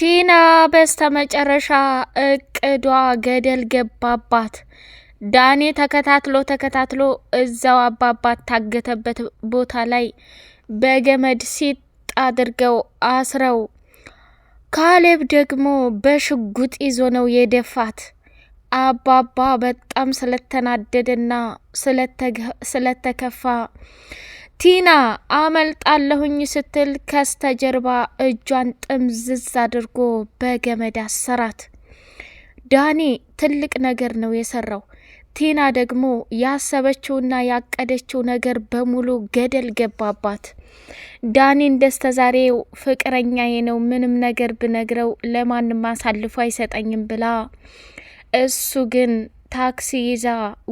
ቲና በስተመጨረሻ እቅዷ ገደል ገባባት። ዳኒ ተከታትሎ እዛው አባባት ታገተበት ቦታ ላይ በገመድ ሲጥ አድርገው አስረው ካሌብ ደግሞ በሽጉጥ ይዞ ነው የደፋት። አባባ በጣም ስለተናደደና ስለተከፋ ቲና አመልጣለሁኝ ስትል ከስተጀርባ እጇን ጥምዝዝ አድርጎ በገመድ አሰራት። ዳኒ ትልቅ ነገር ነው የሰራው። ቲና ደግሞ ያሰበችውና ያቀደችው ነገር በሙሉ ገደል ገባባት። ዳኒ እንደስተዛሬው ፍቅረኛዬ ነው፣ ምንም ነገር ብነግረው ለማንም አሳልፎ አይሰጠኝም ብላ እሱ ግን ታክሲ ይዛ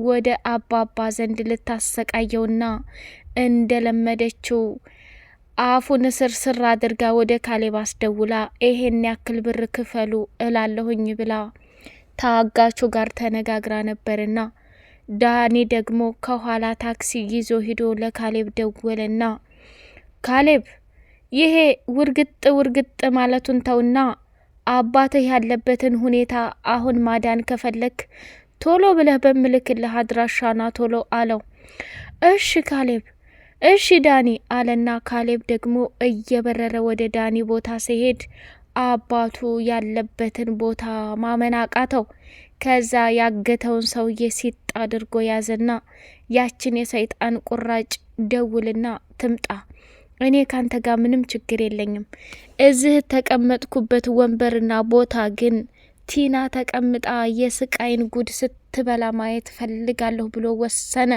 ወደ አባባ ዘንድ ልታሰቃየውና እንደለመደችው አፉን ስርስር አድርጋ ወደ ካሌብ አስደውላ ይሄን ያክል ብር ክፈሉ እላለሁኝ ብላ ታጋቹ ጋር ተነጋግራ ነበርና ዳኒ ደግሞ ከኋላ ታክሲ ይዞ ሂዶ ለካሌብ ደወለና ካሌብ ይሄ ውርግጥ ማለቱን ተውና አባትህ ያለበትን ሁኔታ አሁን ማዳን ከፈለክ ቶሎ ብለህ በምልክልህ አድራሻና ቶሎ አለው። እሺ ካሌብ እሺ ዳኒ አለና ካሌብ ደግሞ እየበረረ ወደ ዳኒ ቦታ ሲሄድ አባቱ ያለበትን ቦታ ማመን አቃተው። ከዛ ያገተውን ሰውዬ ሲጥ አድርጎ ያዘና ያችን የሰይጣን ቁራጭ ደውልና ትምጣ፣ እኔ ካንተ ጋር ምንም ችግር የለኝም፣ እዚህ ተቀመጥኩበት ወንበርና ቦታ ግን ቲና ተቀምጣ የስቃይን ጉድ ስትበላ ማየት ፈልጋለሁ ብሎ ወሰነ።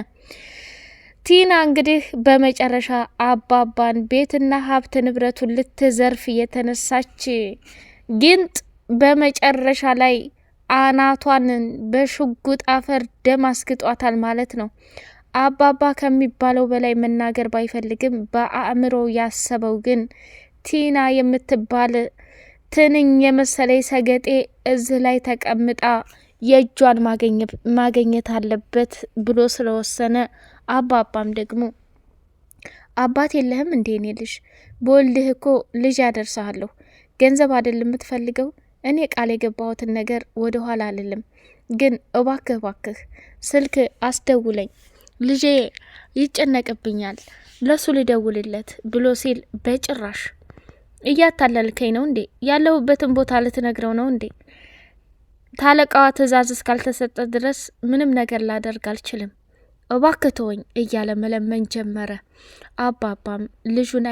ቲና እንግዲህ በመጨረሻ አባባን ቤትና ሀብት ንብረቱን ልትዘርፍ የተነሳች ጊንጥ በመጨረሻ ላይ አናቷን በሽጉጥ አፈር ደም አስግጧታል ማለት ነው። አባባ ከሚባለው በላይ መናገር ባይፈልግም በአእምሮ ያሰበው ግን ቲና የምትባል ትንኝ የመሰለይ ሰገጤ እዚህ ላይ ተቀምጣ የእጇን ማገኘት አለበት ብሎ ስለወሰነ አባባም ደግሞ አባት የለህም እንዴ? እኔ ልጅ በወልድህ እኮ ልጅ ያደርሰሃለሁ። ገንዘብ አይደል የምትፈልገው? እኔ ቃል የገባሁትን ነገር ወደ ኋላ አልልም፣ ግን እባክህ ስልክ አስደውለኝ፣ ልጄ ይጨነቅብኛል፣ ለሱ ልደውልለት ብሎ ሲል በጭራሽ እያታለልከኝ ነው እንዴ? ያለሁበትን ቦታ ልትነግረው ነው እንዴ? ታለቃዋ ትእዛዝ እስካልተሰጠ ድረስ ምንም ነገር ላደርግ አልችልም፣ እባክህ ተወኝ እያለ መለመን ጀመረ። አባባም ልጁን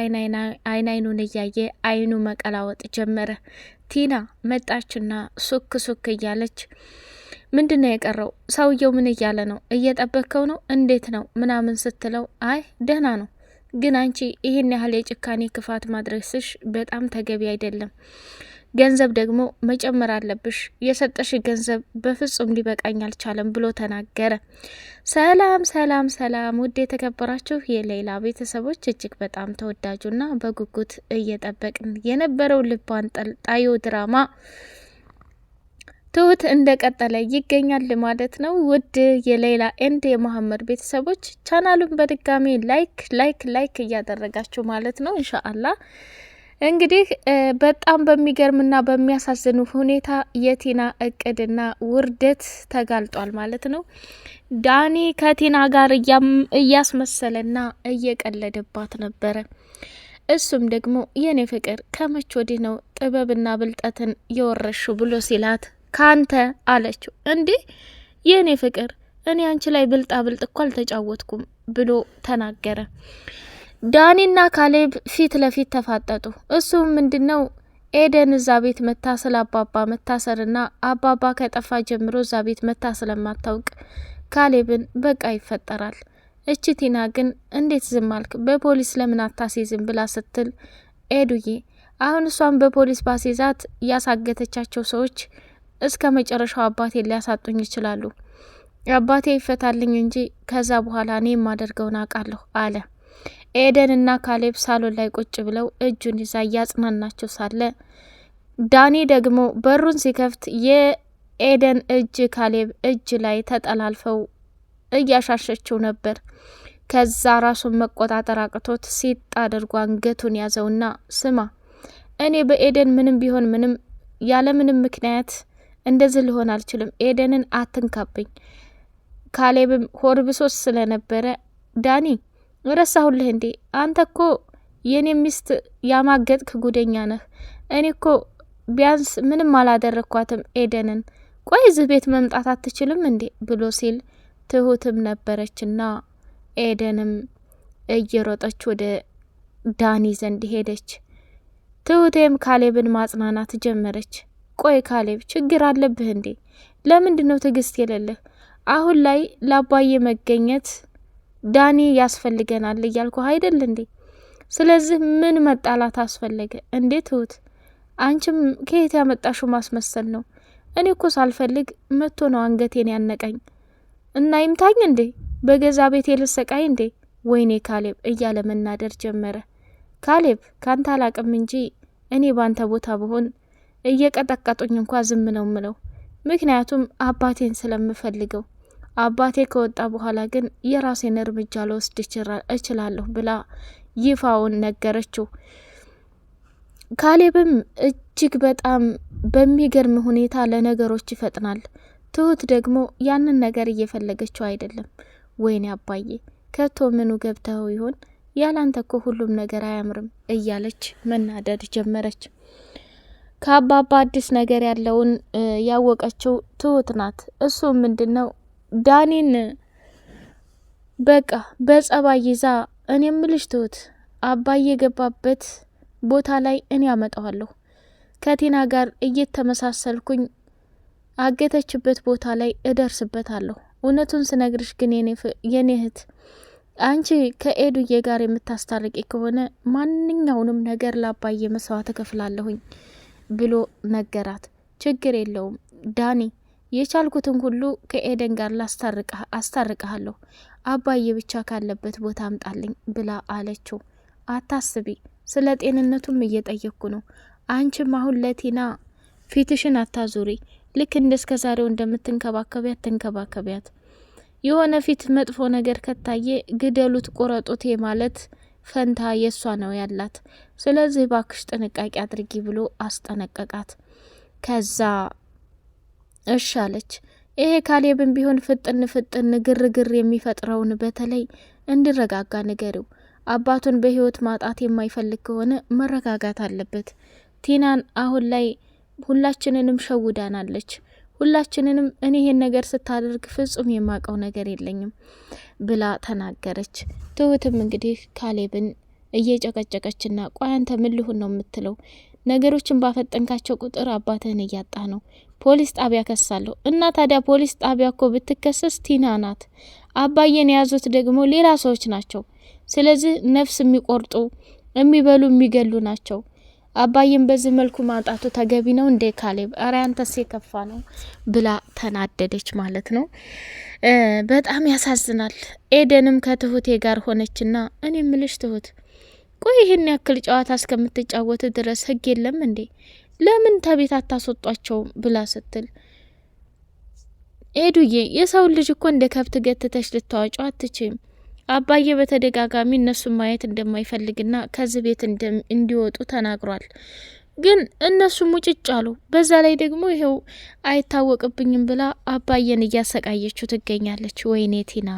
አይኑን እያየ አይኑ መቀላወጥ ጀመረ። ቲና መጣችና ሱክ እያለች ምንድነው የቀረው? ሰውየው ምን እያለ ነው? እየጠበከው ነው? እንዴት ነው ምናምን ስትለው አይ ደህና ነው፣ ግን አንቺ ይህን ያህል የጭካኔ ክፋት ማድረስሽ በጣም ተገቢ አይደለም። ገንዘብ ደግሞ መጨመር አለብሽ። የሰጠሽ ገንዘብ በፍጹም ሊበቃኝ አልቻለም ብሎ ተናገረ። ሰላም ውድ የተከበራችሁ የሌላ ቤተሰቦች እጅግ በጣም ተወዳጁና በጉጉት እየጠበቅን የነበረው ልብ አንጠልጣዩ ድራማ ትሁት እንደቀጠለ ይገኛል ማለት ነው። ውድ የሌላ ኤንድ የመሐመድ ቤተሰቦች ቻናሉን በድጋሚ ላይክ እያደረጋችሁ ማለት ነው። ኢንሻአላህ እንግዲህ በጣም በሚገርምና በሚያሳዝኑ ሁኔታ የቲና እቅድና ውርደት ተጋልጧል ማለት ነው። ዳኒ ከቲና ጋር እያስመሰለና እየቀለደባት ነበረ። እሱም ደግሞ የኔ ፍቅር ከመች ወዲህ ነው ጥበብና ብልጠትን የወረሹ ብሎ ሲላት ካንተ አለችው። እንዴ የኔ ፍቅር እኔ አንቺ ላይ ብልጣ እኮ አልተጫወትኩም ብሎ ተናገረ። ዳኒና ካሌብ ፊት ለፊት ተፋጠጡ። እሱም ምንድነው ኤደን እዛ ቤት መታ ስለ አባባ መታሰርና አባባ ከጠፋ ጀምሮ እዛ ቤት መታ ስለማታውቅ ካሌብን በቃ ይፈጠራል፣ እቺ ቲና ግን እንዴት ዝም አልክ? በፖሊስ ለምን አታሲዝም ብላ ስትል ኤዱዬ አሁን እሷን በፖሊስ ባሲዛት ያሳገተቻቸው ሰዎች እስከ መጨረሻው አባቴ ሊያሳጡኝ ይችላሉ። አባቴ ይፈታልኝ እንጂ ከዛ በኋላ እኔ የማደርገውን አውቃለሁ አለ። ኤደንና ካሌብ ሳሎን ላይ ቁጭ ብለው እጁን ይዛ እያጽናናቸው ሳለ ዳኒ ደግሞ በሩን ሲከፍት የኤደን እጅ ካሌብ እጅ ላይ ተጠላልፈው እያሻሸችው ነበር። ከዛ ራሱን መቆጣጠር አቅቶት ሲጥ አድርጎ አንገቱን ያዘውና ስማ እኔ በኤደን ምንም ቢሆን ምንም ያለምንም ምክንያት እንደዚህ ሊሆን አልችልም። ኤደንን አትንካብኝ። ካሌብም ሆርብሶስ ስለነበረ ዳኒ ረሳሁልህ እንዴ? አንተ እኮ የኔ ሚስት ያማገጥክ ጉደኛ ነህ። እኔ እኮ ቢያንስ ምንም አላደረኳትም ኤደንን። ቆይ እዚህ ቤት መምጣት አትችልም እንዴ ብሎ ሲል ትሁትም ነበረችና ኤደንም እየሮጠች ወደ ዳኒ ዘንድ ሄደች። ትሁቴም ካሌብን ማጽናናት ጀመረች። ቆይ ካሌብ ችግር አለብህ እንዴ? ለምንድን ነው ትዕግስት የሌለህ? አሁን ላይ ለአባዬ መገኘት ዳኒ ያስፈልገናል እያልኩ አይደል እንዴ? ስለዚህ ምን መጣላት አስፈለገ እንዴ? ትሁት አንቺም ከየት ያመጣሽው ማስመሰል ነው? እኔ እኮ ሳልፈልግ መጥቶ ነው አንገቴን ያነቀኝ እና ይምታኝ እንዴ? በገዛ ቤቴ ልሰቃይ እንዴ? ወይኔ ካሌብ እያለ መናደር ጀመረ። ካሌብ ካንተ አላቅም እንጂ እኔ ባንተ ቦታ ብሆን እየቀጠቀጡኝ እንኳ ዝም ነው ምለው። ምክንያቱም አባቴን ስለምፈልገው። አባቴ ከወጣ በኋላ ግን የራሴን እርምጃ ልወስድ እችላለሁ ብላ ይፋውን ነገረችው። ካሌብም እጅግ በጣም በሚገርም ሁኔታ ለነገሮች ይፈጥናል። ትሁት ደግሞ ያንን ነገር እየፈለገችው አይደለም። ወይኔ አባዬ ከቶ ምኑ ገብተው ይሆን? ያላንተ እኮ ሁሉም ነገር አያምርም እያለች መናደድ ጀመረች። ከአባባ አዲስ ነገር ያለውን ያወቀችው ትሁት ናት። እሱ ምንድነው ዳኒን በቃ በጸባይ ይዛ እኔ ምልሽ ትሁት አባዬ የገባበት ቦታ ላይ እኔ አመጣዋለሁ። ከቲና ጋር እየተመሳሰልኩኝ አገተችበት ቦታ ላይ እደርስበታለሁ። እውነቱን ስነግርሽ ግን የኔ እህት አንቺ ከኤዱዬ ጋር የምታስታርቂ ከሆነ ማንኛውንም ነገር ላባዬ መስዋዕት እከፍላለሁኝ ብሎ ነገራት። ችግር የለውም ዳኒ፣ የቻልኩትን ሁሉ ከኤደን ጋር አስታርቀሃለሁ። አባዬ ብቻ ካለበት ቦታ አምጣልኝ ብላ አለችው። አታስቢ፣ ስለ ጤንነቱም እየጠየቅኩ ነው። አንቺም አሁን ለቲና ፊትሽን አታዙሪ። ልክ እንደስከ ዛሬው እንደምትንከባከቢያት ትንከባከቢያት። የሆነ ፊት መጥፎ ነገር ከታየ ግደሉት፣ ቁረጡት ማለት ፈንታ የሷ ነው ያላት። ስለዚህ ባክሽ ጥንቃቄ አድርጊ ብሎ አስጠነቀቃት። ከዛ እሻለች። ይሄ ካሌብን ቢሆን ፍጥን ግርግር የሚፈጥረውን በተለይ እንዲረጋጋ ንገሪው። አባቱን በህይወት ማጣት የማይፈልግ ከሆነ መረጋጋት አለበት። ቲናን አሁን ላይ ሁላችንንም ሸውዳናለች። ሁላችንንም እኔ ይሄን ነገር ስታደርግ ፍጹም የማቀው ነገር የለኝም ብላ ተናገረች። ትሁትም እንግዲህ ካሌብን እየጨቀጨቀችና ቆይ አንተ ምን ልሁን ነው የምትለው? ነገሮችን ባፈጠንካቸው ቁጥር አባትህን እያጣ ነው። ፖሊስ ጣቢያ ከሳለሁ እና ታዲያ ፖሊስ ጣቢያ እኮ ብትከሰስ ቲና ናት። አባዬን የያዙት ደግሞ ሌላ ሰዎች ናቸው። ስለዚህ ነፍስ የሚቆርጡ የሚበሉ የሚገሉ ናቸው። አባዬን በዚህ መልኩ ማጣቱ ተገቢ ነው እንዴ ካሌብ? አረ አንተስ የከፋ ነው ብላ ተናደደች ማለት ነው። በጣም ያሳዝናል። ኤደንም ከትሁቴ ጋር ሆነችና እኔ ምልሽ ትሁት፣ ቆይ ይህን ያክል ጨዋታ እስከምትጫወት ድረስ ህግ የለም እንዴ? ለምን ተቤት አታስወጧቸውም ብላ ስትል ኤዱዬ የሰውን ልጅ እኮ እንደ ከብት ገትተሽ ልታዋጫው አትችም። አባዬ በተደጋጋሚ እነሱን ማየት እንደማይፈልግና ከዚህ ቤት እንዲወጡ ተናግሯል። ግን እነሱ ሙጭጭ አሉ። በዛ ላይ ደግሞ ይሄው አይታወቅብኝም ብላ አባዬን እያሰቃየችው ትገኛለች። ወይኔ ቲና፣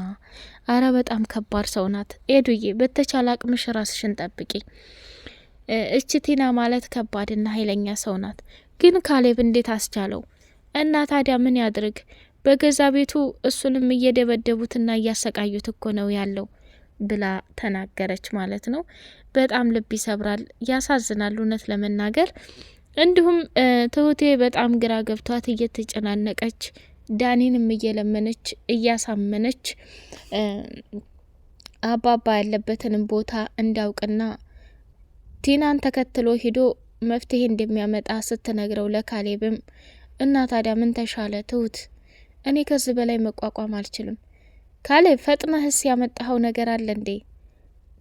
አረ በጣም ከባድ ሰው ናት። ኤዱዬ በተቻለ አቅምሽ ራስሽን ጠብቂ። እች ቲና ማለት ከባድና ኃይለኛ ሰው ናት። ግን ካሌብ እንዴት አስቻለው? እና ታዲያ ምን ያድርግ? በገዛ ቤቱ እሱንም እየደበደቡትና እያሰቃዩት እኮ ነው ያለው ብላ ተናገረች ማለት ነው። በጣም ልብ ይሰብራል፣ ያሳዝናል እውነት ለመናገር። እንዲሁም ትሁቴ በጣም ግራ ገብቷት እየተጨናነቀች ዳኒንም እየለመነች እያሳመነች አባባ ያለበትንም ቦታ እንዳውቅና ቲናን ተከትሎ ሂዶ መፍትሄ እንደሚያመጣ ስትነግረው ለካሌብም እና ታዲያ ምን ተሻለ ትሁት፣ እኔ ከዚህ በላይ መቋቋም አልችልም። ካሌብ ፈጥነህስ ያመጣኸው ነገር አለ እንዴ?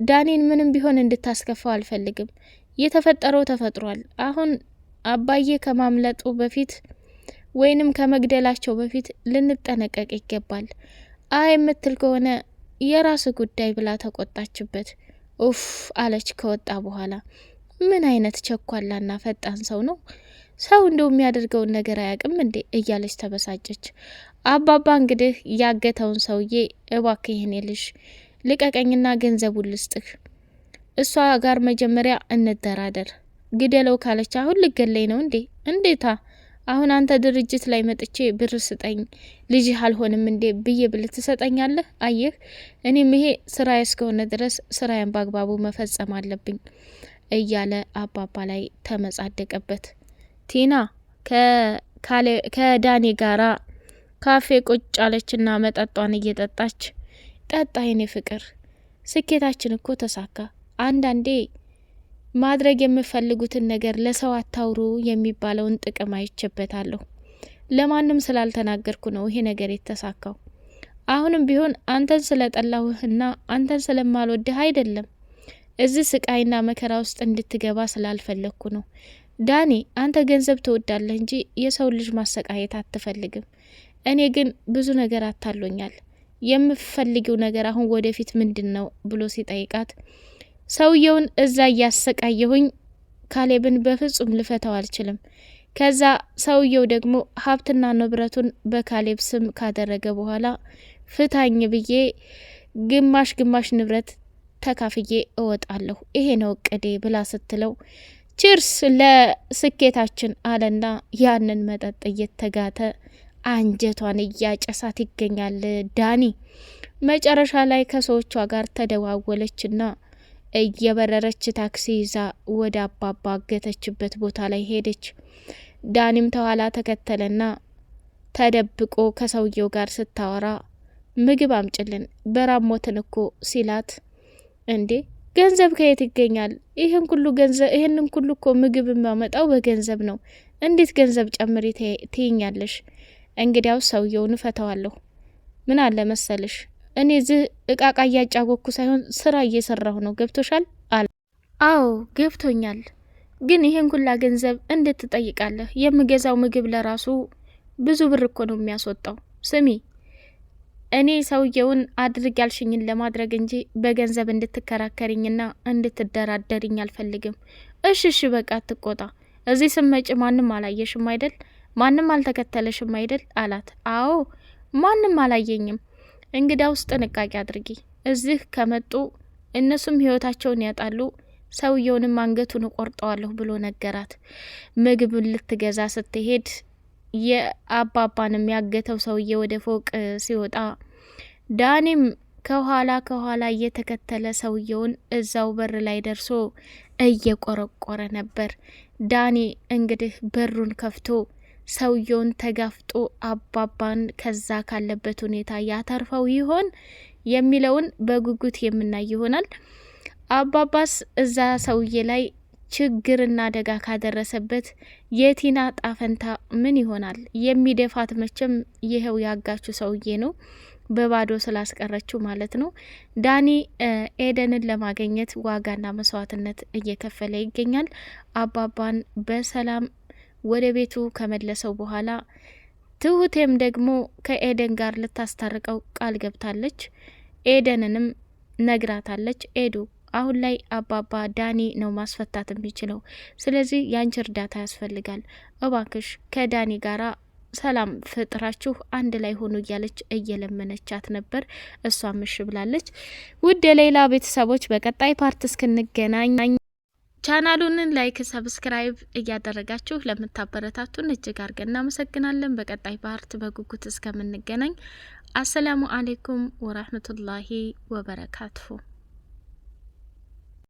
ዳኒን ምንም ቢሆን እንድታስከፋው አልፈልግም። የተፈጠረው ተፈጥሯል። አሁን አባዬ ከማምለጡ በፊት ወይንም ከመግደላቸው በፊት ልንጠነቀቅ ይገባል። አይ የምትል ከሆነ የራስ ጉዳይ ብላ ተቆጣችበት። ኡፍ አለች ከወጣ በኋላ። ምን አይነት ቸኳላና ፈጣን ሰው ነው? ሰው እንደው የሚያደርገውን ነገር አያውቅም እንዴ እያለች ተበሳጨች። አባባ እንግዲህ ያገተውን ሰውዬ እባክህ ይሄን ልጅ ልቀቀኝና ገንዘቡን ልስጥህ፣ እሷ ጋር መጀመሪያ እንደራደር፣ ግደለው ካለች አሁን ልገለኝ ነው እንዴ? እንዴታ አሁን አንተ ድርጅት ላይ መጥቼ ብር ስጠኝ ልጅህ አልሆንም እንዴ ብዬ ብል ትሰጠኛለህ? አየህ እኔም ይሄ ስራዬ እስከሆነ ድረስ ስራዬን በአግባቡ መፈጸም አለብኝ እያለ አባባ ላይ ተመጻደቀበት። ቲና ከዳኒ ጋራ ካፌ ቁጭ አለችና መጠጧን እየጠጣች ጠጣ የኔ ፍቅር፣ ስኬታችን እኮ ተሳካ። አንዳንዴ ማድረግ የምፈልጉትን ነገር ለሰው አታውሩ የሚባለውን ጥቅም አይቼበታለሁ። ለማንም ስላልተናገርኩ ነው ይሄ ነገር የተሳካው። አሁንም ቢሆን አንተን ስለጠላሁህና አንተን ስለማልወድህ አይደለም፣ እዚህ ስቃይና መከራ ውስጥ እንድትገባ ስላልፈለግኩ ነው። ዳኒ አንተ ገንዘብ ትወዳለህ እንጂ የሰው ልጅ ማሰቃየት አትፈልግም። እኔ ግን ብዙ ነገር አታሎኛል። የምፈልጊው ነገር አሁን ወደፊት ምንድን ነው ብሎ ሲጠይቃት ሰውየውን እዛ እያሰቃየሁኝ ካሌብን በፍጹም ልፈታው አልችልም። ከዛ ሰውየው ደግሞ ሀብትና ንብረቱን በካሌብ ስም ካደረገ በኋላ ፍታኝ ብዬ ግማሽ ንብረት ተካፍዬ እወጣለሁ፣ ይሄ ነው እቅዴ ብላ ስትለው ቺርስ ለስኬታችን አለና ያንን መጠጥ እየተጋተ አንጀቷን እያጨሳት ይገኛል ዳኒ። መጨረሻ ላይ ከሰዎቿ ጋር ተደዋወለችና እየበረረች ታክሲ ይዛ ወደ አባባ አገተችበት ቦታ ላይ ሄደች። ዳኒም ተኋላ ተከተለና ተደብቆ ከሰውየው ጋር ስታወራ ምግብ አምጭልን በራሞትን እኮ ሲላት እንዴ ገንዘብ ከየት ይገኛል? ይህንን ሁሉ እኮ ምግብ የሚያመጣው በገንዘብ ነው። እንዴት ገንዘብ ጨምሪ ትይኛለሽ? እንግዲያው ሰውየውን እፈታዋለሁ። ምን አለ መሰልሽ እኔ እዚህ እቃቃ እያጫወኩ ሳይሆን ስራ እየሰራሁ ነው። ገብቶሻል? አለ። አዎ ገብቶኛል። ግን ይሄን ሁላ ገንዘብ እንዴት ትጠይቃለህ? የምገዛው ምግብ ለራሱ ብዙ ብር እኮ ነው የሚያስወጣው። ስሚ እኔ ሰውየውን አድርግ ያልሽኝን ለማድረግ እንጂ በገንዘብ እንድትከራከሪኝና እንድትደራደሪኝ አልፈልግም። እሺ በቃ አትቆጣ። እዚህ ስመጭ ማንም አላየሽም አይደል? ማንም አልተከተለሽም አይደል? አላት። አዎ ማንም አላየኝም። እንግዳውስ ጥንቃቄ አድርጊ። እዚህ ከመጡ እነሱም ህይወታቸውን ያጣሉ፣ ሰውየውንም አንገቱን እቆርጠዋለሁ ብሎ ነገራት። ምግቡን ልትገዛ ስትሄድ የአባባንም ያገተው ሰውዬ ወደ ፎቅ ሲወጣ ዳኒም ከኋላ እየተከተለ ሰውየውን እዛው በር ላይ ደርሶ እየቆረቆረ ነበር። ዳኒ እንግዲህ በሩን ከፍቶ ሰውየውን ተጋፍጦ አባባን ከዛ ካለበት ሁኔታ ያተርፈው ይሆን የሚለውን በጉጉት የምናይ ይሆናል። አባባስ እዛ ሰውዬ ላይ ችግርና አደጋ ካደረሰበት የቲና ጣፈንታ ምን ይሆናል? የሚደፋት መቼም ይሄው ያጋቹ ሰውዬ ነው፣ በባዶ ስላስቀረችው ማለት ነው። ዳኒ ኤደንን ለማግኘት ዋጋና መስዋዕትነት እየከፈለ ይገኛል። አባባን በሰላም ወደ ቤቱ ከመለሰው በኋላ ትሁቴም ደግሞ ከኤደን ጋር ልታስታርቀው ቃል ገብታለች። ኤደንንም ነግራታለች። ኤዱ አሁን ላይ አባባ ዳኒ ነው ማስፈታት የሚችለው፣ ስለዚህ ያንቺ እርዳታ ያስፈልጋል፣ እባክሽ ከዳኒ ጋራ ሰላም ፍጥራችሁ አንድ ላይ ሆኑ እያለች እየለመነቻት ነበር። እሷም እሺ ብላለች። ውድ የሌላ ቤተሰቦች በቀጣይ ፓርት እስክንገናኝ ቻናሉን ላይክ፣ ሰብስክራይብ እያደረጋችሁ ለምታበረታቱን እጅግ አድርገን እናመሰግናለን። በቀጣይ ፓርት በጉጉት እስከምንገናኝ አሰላሙ አሌይኩም ወራህመቱላሂ ወበረካቱሁ።